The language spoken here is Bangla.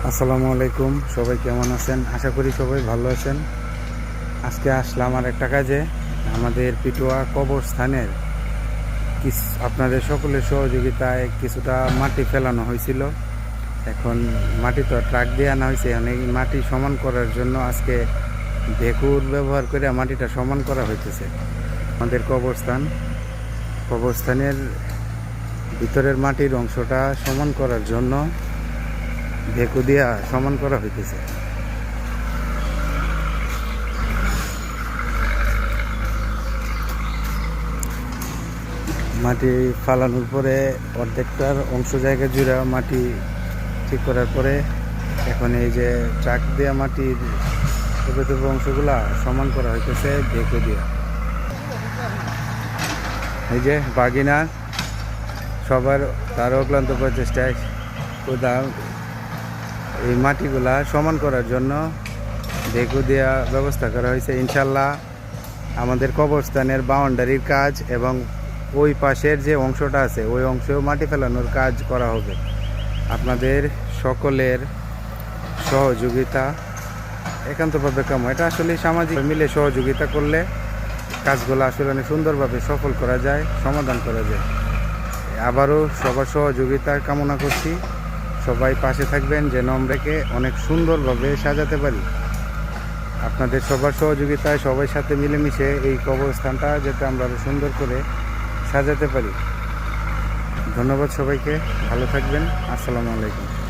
আসসালামু আলাইকুম, সবাই কেমন আছেন? আশা করি সবাই ভালো আছেন। আজকে আসলাম আর একটা কাজে। আমাদের পিটুয়া কবরস্থানের আপনাদের সকলের সহযোগিতায় কিছুটা মাটি ফেলানো হয়েছিল। এখন মাটি তো ট্রাক দিয়ে আনা হয়েছে, অনেক মাটি সমান করার জন্য আজকে ভেকুর ব্যবহার করে মাটিটা সমান করা হইতেছে। আমাদের কবরস্থানের ভিতরের মাটির অংশটা সমান করার জন্য ভেকু দিয়া সমান করা হইতেছে। মাটি ফালানোর পরে অর্ধেকটার অংশ জায়গা জুড়ে মাটি ঠিক করার পরে এখন এই যে ট্রাক দেওয়া মাটির ছোটো ছোটো অংশগুলা সমান করা হইতেছে ভেকু দিয়া। এই যে বাগিনা সবার তার অক্লান্ত প্রচেষ্টায় কোদাল এই মাটিগুলা সমান করার জন্য ভেকু দেওয়া ব্যবস্থা করা হয়েছে। ইনশাল্লাহ আমাদের কবরস্থানের বাউন্ডারির কাজ এবং ওই পাশের যে অংশটা আছে ওই অংশেও মাটি ফেলানোর কাজ করা হবে। আপনাদের সকলের সহযোগিতা একান্তভাবে কাম, এটা আসলে সামাজিক মিলে সহযোগিতা করলে কাজগুলো আসলে অনেক সুন্দরভাবে সফল করা যায়, সমাধান করা যায়। আবারও সবার সহযোগিতা কামনা করছি। সবাই পাশে থাকবেন যেন আমরাকে অনেক সুন্দরভাবে সাজাতে পারি। আপনাদের সবার সহযোগিতায় সবাই সাথে মিলেমিশে এই কবরস্থানটা যাতে আমরা আরও সুন্দর করে সাজাতে পারি। ধন্যবাদ সবাইকে, ভালো থাকবেন। আসসালামু আলাইকুম।